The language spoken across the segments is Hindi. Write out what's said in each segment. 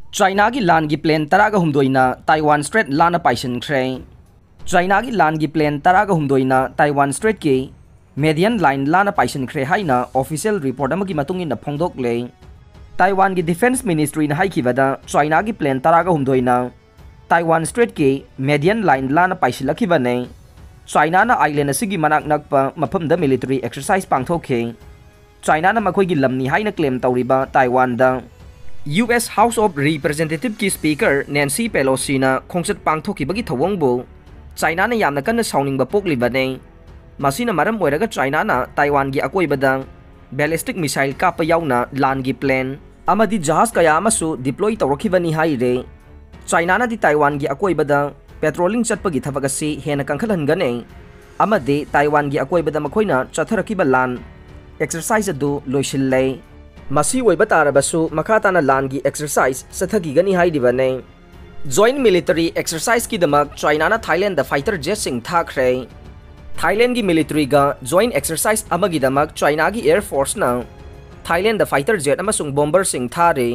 China की लान की प्लेन तरागा हुमदोइना ताइवान स्ट्रेट लाना पाइसिनख्रे China की लान की प्लेन तरागा हुमदोइना ताइवान स्ट्रेट की मेडियन लाइन लाना पाइसिनख्रे हाइना ऑफिशियल रिपोर्ट अमगी मतुंगिना फोंदोकले ताइवान की डिफेंस मिनिस्ट्री ने हाइखिबदा China की प्लेन तरागा हुमदोइना ताइवान स्ट्रेट की मेडियन लाइन लाना पाइसिलखिबने China ना आइलैंड असिगी मनाक नकपा मफमदा मिलिटरी एक्सरसाइज पांगथोखे China ना मखोइगी लमनी हाइना क्लेम तौरिबा ताइवान दा US House of Representative की स्पीकर नैन्सी पेलोसी ना खोंगचत पांगथोखिबगी थवंगबो China ना यामना कन्न साउनिंगबा पोकलिबने मसीना मरम ओइरगा China ना ताइवान की अकोइबदा बैलिस्टिक मिसाइल कापा याउना लान की प्लेन अमदी जहाज कया अमसु डिप्लॉय तौरखिबनी हाइरे China ना दी ताइवान की अकोइबदा पेट्रोलिंग चटपगी थबक असि हेना कंखलहनगने अमदे ताइवान की अकोइबदा मखोइना चथरखिबा लान एक्सरसाइज अदु लोइसिल्ले मसी ओइबा तारबसु मखाताना लान की एक्सरसाइज सथगिगनी हाइदिबने जॉइंट मिलिटरी एक्सरसाइज की दमक China ना थाईलैंड द फाइटर जेट सिंग थाखरे थाईलैंड की मिलिटरी गा जॉइंट एक्सरसाइज अमगी दमक China की एयर फोर्स ना थाईलैंड द फाइटर जेट अमसुंग बॉम्बर सिंग थारे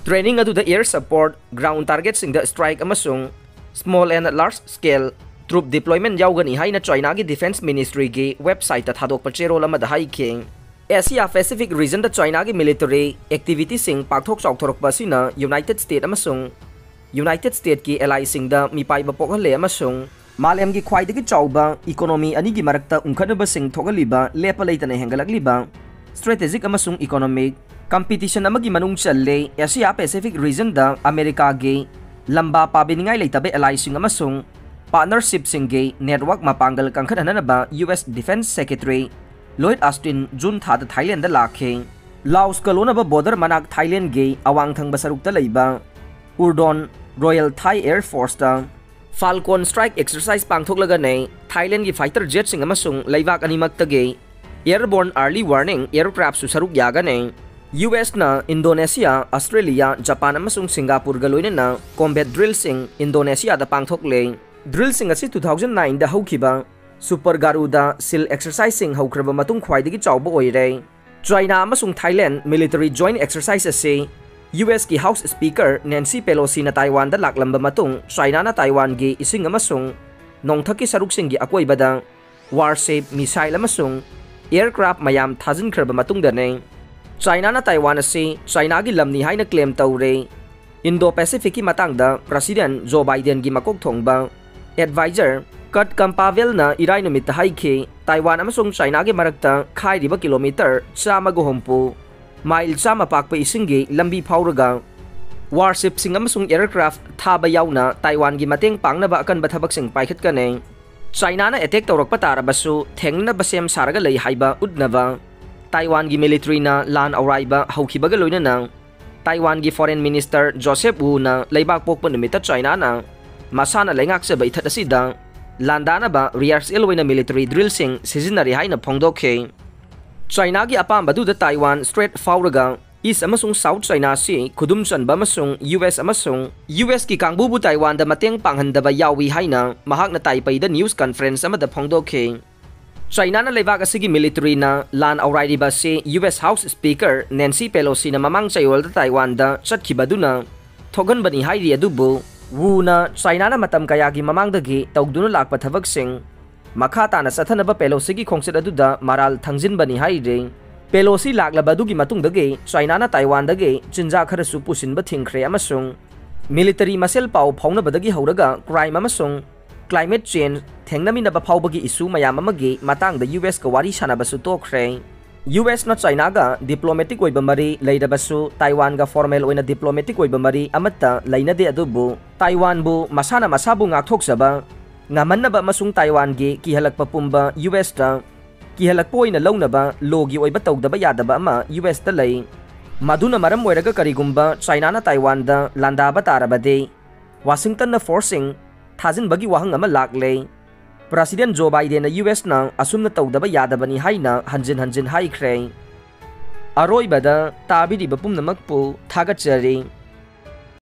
ट्रेनिंग अदु द एयर सपोर्ट ग्राउंड टारगेट सिंग द स्ट्राइक अमसुंग small and large scale troop deployment याउगनी हाइना China की डिफेंस मिनिस्ट्री की वेबसाइट थादोक चेरोल अमद हाइखे Asia Pacific region the China की मिलिटरी एक्टिविटी सिंग पाकथोक चौथोरकपसिना यूनाइटेड स्टेट अमसुंग यूनाइटेड स्टेट की एलाई सिंग द मिपाइबा पोकहले अमसुंग मालेम की ख्वाइदगी चौबा इकोनॉमी अनि की मरकता उंखनब सिंग थोगलिबा लेप लेतने हेंगलकलिबा स्ट्रेटेजिक अमसुंग इकोनॉमिक कंपटीशन अमगी मनुंग चल्ले Asia Pacific region the America के लंबा पाबिनिंगाई लेतबे एलाई सिंग अमसुंग पार्टनरशिप सिंग के नेटवर्क मापांगल कंखनहनबा US defence secretary Lloyd Austin June था थाईलैंड लाखे लाओस कलोनब बॉर्डर मनाक थाईलैंड के अवांग थंग सरुक लेबा Udon royal Thai air force Falcon strike exercise पांगथोकलगने थाईलैंड की फाइटर जेट सिंग अमसुंग लेबाक अनिमक्तगे एयरबोर्न अर्ली वार्निंग एयरक्राफ्ट सरुक यागने US ना इंडोनेशिया ऑस्ट्रेलिया जापान अमसुंग सिंगापुर गलोइना कॉम्बैट ड्रिल सिंग इंडोनेशिया द पांगथोकले ड्रिल सिंग असि 2009 द हौखिबा सुपर गारुदा सिल एक्सरसाइजिंग हौख्रब मतुंग ख्वाइदगी चाउब ओइरे China अमसुंग थाईलैंड मिलिटरी जॉइंट एक्सरसाइज असे US की हाउस स्पीकर नैन्सी पेलोसी ना ताइवान द लाकलंब मतुंग China ना ताइवान की इसिंग अमसुंग नोंथकी सरुकसिंग की अकोइबदा वारशेप मिसाइल अमसुंग एयरक्राफ्ट मयाम थाजिनख्रब मतुंग दने China ना ताइवान असे China की लमनी हाइना क्लेम तौरे इंडो पैसिफिक की Matang the president Joe Biden की मकोक थोंगबा एडवाइजर कट कंपावेल ना इराई नुमित हाइखे ताइवान अमसुंग China के मरकता खाइरिबा किलोमीटर चामगो होंपु माइल चामा पाकपा इसिंगी लंबी फाउरगा वारशिप सिंग अमसुंग एयरक्राफ्ट थाबा याउना ताइवान की मतेंग पांगनबा अकनबा थबकसिंग पाइखतकने China ना अटैक तौरकपा तारबसु थेंगनबा सेम सारगा लई हाइबा उदनबा ताइवान की मिलिटरी ना लान औराइबा हौखिबगा लोइनना ताइवान की फॉरेन मिनिस्टर जोसेफ वू ना लेबाक पोकपा नुमित China ना मसाना लेंगाकसबा इथत असिदा लांदानबा रिहर्सल ओइना मिलिटरी ड्रिल सिंग सिजिनरी हाइना फोंदोखे China की अपामबदुद ताइवान स्ट्रेट फाउरगा ईस्ट अमसुंग साउथ China से खुदुम चनबा अमसुंग US की कांगबुबु ताइवान द मतेंग पांगहनदबा यावी हाइना महाकना ताइपई द न्यूज़ कॉन्फ्रेंस अमद फोंदोखे China ना लेबाक असिगी मिलिटरी ना लान औराइरिबा से US house Speaker Nancy Pelosi ना ममांग चयोल द ताइवान द चटखिबदुना थोगनबनी हाइरि अदुबु वूना China ना मतम कया की ममांगदगी तौदुना लाकपा थबकसिंग मखाताना सथनबा पेलोसी की खोंगसेट अदुदा माराल थंजिनबनी हाइरे पेलोसी लाकलबदुगी मतुंगदगे China ना ताइवान दगे चिंजा खरसु पुसिनबा थिंख्रे अमसुंग मिलिटरी मसेल पाउ फाउनबदगी हौरगा क्राइम अमसुंग क्लाइमेट चेंज थेंगनमिनबा फाउबगी इशू मयाम अमगी मतांग द US का वारी सानबसु तोखरे US ना China गा डिप्लोमेटिक ओइबा मरी लेदबसु ताइवान गा फॉर्मल ओइना डिप्लोमेटिक ओइबा मरी अमत्ता लेनदे अदुबु ताइवान बु मसाना मसाबु गाथोकसबा ngamannaba masung Taiwan gi kihalakpa pumba US ta kihalakpa oina lounaba logi oiba tawdaba yadaba ama US ta lei maduna maram oiraga karigumba China na Taiwan da landaba tarabade Washington na forcing thajin bagi wahang ama lakle President Joe Biden na US na asumna tawdaba yadabani haina hanjin haikhre aroibada tabidi bapum namakpu thagachari